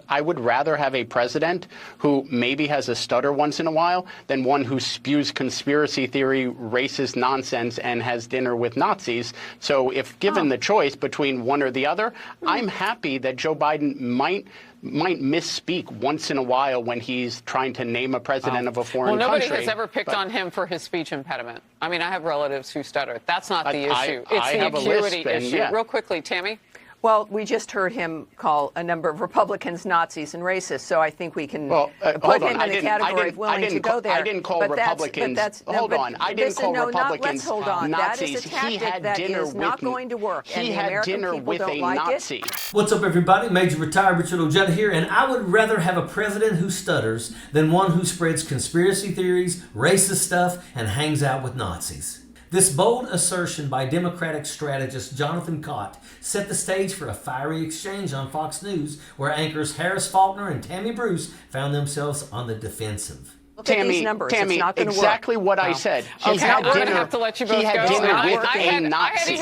I would rather have a president who maybe has a stutter once in a while than one who spews conspiracy theory, racist nonsense, and has dinner with Nazis. So if given the choice between one or the other, I'm happy that Joe Biden might misspeak once in a while when he's trying to name a president of a foreign country. Well, nobody has ever picked on him for his speech impediment. I mean, I have relatives who stutter. That's not the issue. It's the acuity issue. Real quickly, Tammy. Well, we just heard him call a number of Republicans Nazis and racists, so I think we can put him in the category of willing to go there. I didn't call Republicans. I didn't call Republicans Nazis. He had dinner with not going to work. He had dinner with a Nazi. What's up, everybody? Major Retired Richard Ojeda here, and I would rather have a president who stutters than one who spreads conspiracy theories, racist stuff, and hangs out with Nazis. This bold assertion by Democratic strategist Jonathan Cott set the stage for a fiery exchange on Fox News, where anchors Harris Faulkner and Tammy Bruce found themselves on the defensive. Tammy, exactly what I said. He had dinner with a Nazi.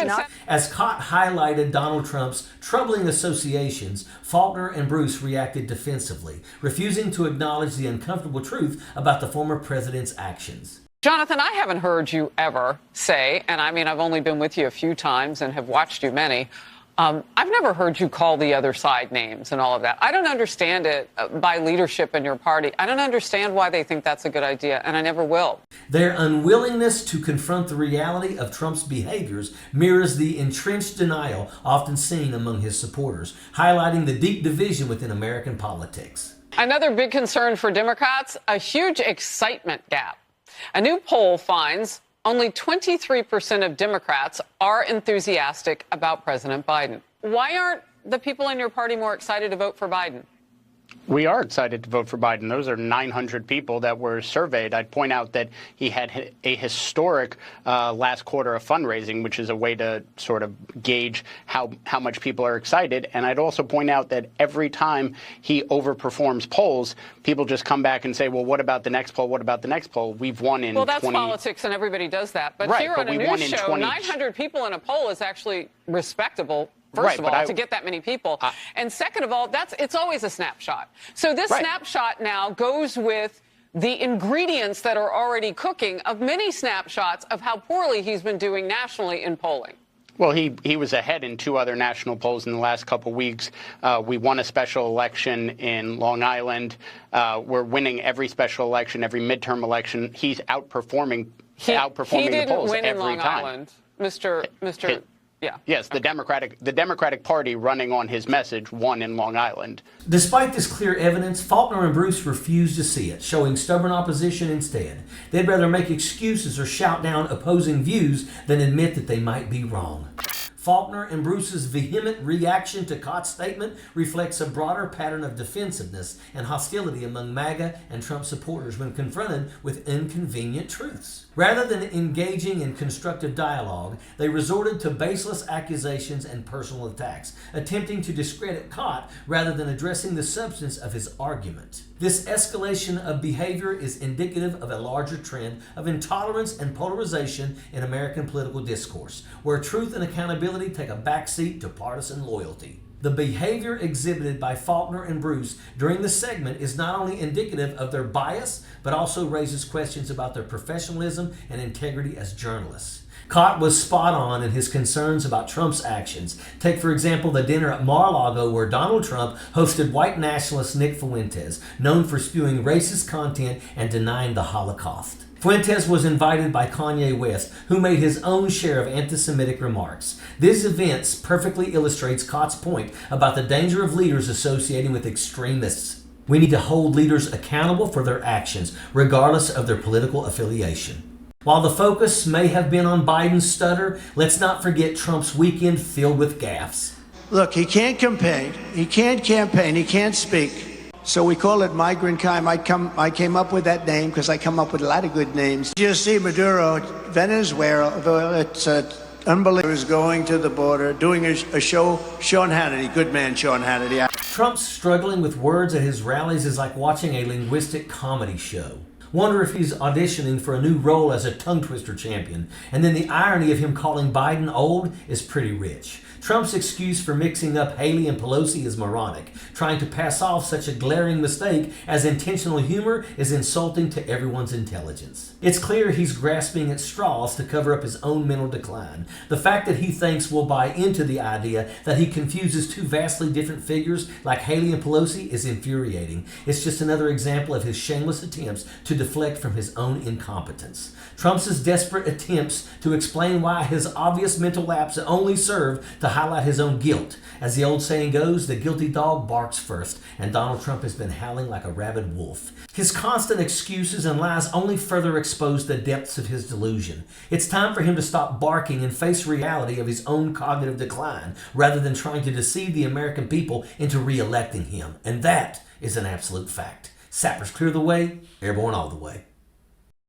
As Cott highlighted Donald Trump's troubling associations, Faulkner and Bruce reacted defensively, refusing to acknowledge the uncomfortable truth about the former president's actions. Jonathan, I haven't heard you ever say, and I mean, I've only been with you a few times and have watched you many. I've never heard you call the other side names and all of that. I don't understand it by leadership in your party. I don't understand why they think that's a good idea, and I never will. Their unwillingness to confront the reality of Trump's behaviors mirrors the entrenched denial often seen among his supporters, highlighting the deep division within American politics. Another big concern for Democrats, a huge excitement gap. A new poll finds only 23% of Democrats are enthusiastic about President Biden. Why aren't the people in your party more excited to vote for Biden? We are excited to vote for Biden. Those are 900 people that were surveyed. I'd point out that he had a historic last quarter of fundraising, which is a way to sort of gauge how much people are excited. And I'd also point out that every time he overperforms polls, people just come back and say, well, what about the next poll? What about the next poll? We've won in 20... Well, that's politics, and everybody does that. But here on a news show, 900 people in a poll is actually respectable. First of all, to get that many people. And second of all, it's always a snapshot. So this snapshot now goes with the ingredients that are already cooking of many snapshots of how poorly he's been doing nationally in polling. Well, he was ahead in two other national polls in the last couple of weeks. We won a special election in Long Island. We're winning every special election, every midterm election. He's outperforming the polls every time. He didn't win in Long Island, Mr. Yeah. Yes, the Democratic Party running on his message won in Long Island. Despite this clear evidence, Faulkner and Bruce refused to see it, showing stubborn opposition instead. They'd rather make excuses or shout down opposing views than admit that they might be wrong. Faulkner and Bruce's vehement reaction to Cott's statement reflects a broader pattern of defensiveness and hostility among MAGA and Trump supporters when confronted with inconvenient truths. Rather than engaging in constructive dialogue, they resorted to baseless accusations and personal attacks, attempting to discredit Cott rather than addressing the substance of his argument. This escalation of behavior is indicative of a larger trend of intolerance and polarization in American political discourse, where truth and accountability take a backseat to partisan loyalty. The behavior exhibited by Faulkner and Bruce during the segment is not only indicative of their bias, but also raises questions about their professionalism and integrity as journalists. Cott was spot on in his concerns about Trump's actions. Take, for example, the dinner at Mar-a-Lago where Donald Trump hosted white nationalist Nick Fuentes, known for spewing racist content and denying the Holocaust. Fuentes was invited by Kanye West, who made his own share of anti-Semitic remarks. This event perfectly illustrates Cott's point about the danger of leaders associating with extremists. We need to hold leaders accountable for their actions, regardless of their political affiliation. While the focus may have been on Biden's stutter, let's not forget Trump's weekend filled with gaffes. Look, he can't campaign, he can't speak. So we call it migrant crime. I came up with that name because I come up with a lot of good names. You see Maduro, Venezuela, it's unbelievable. Is going to the border, doing a show, Sean Hannity, good man Sean Hannity. Trump struggling with words at his rallies is like watching a linguistic comedy show. Wonder if he's auditioning for a new role as a tongue twister champion. And then the irony of him calling Biden old is pretty rich. Trump's excuse for mixing up Haley and Pelosi is moronic. Trying to pass off such a glaring mistake as intentional humor is insulting to everyone's intelligence. It's clear he's grasping at straws to cover up his own mental decline. The fact that he thinks we'll buy into the idea that he confuses two vastly different figures like Haley and Pelosi is infuriating. It's just another example of his shameless attempts to deflect from his own incompetence. Trump's desperate attempts to explain why his obvious mental lapse only serve to highlight his own guilt. As the old saying goes, the guilty dog barks first, and Donald Trump has been howling like a rabid wolf. His constant excuses and lies only further expose the depths of his delusion. It's time for him to stop barking and face reality of his own cognitive decline, rather than trying to deceive the American people into re-electing him. And that is an absolute fact. Sappers clear the way, airborne all the way.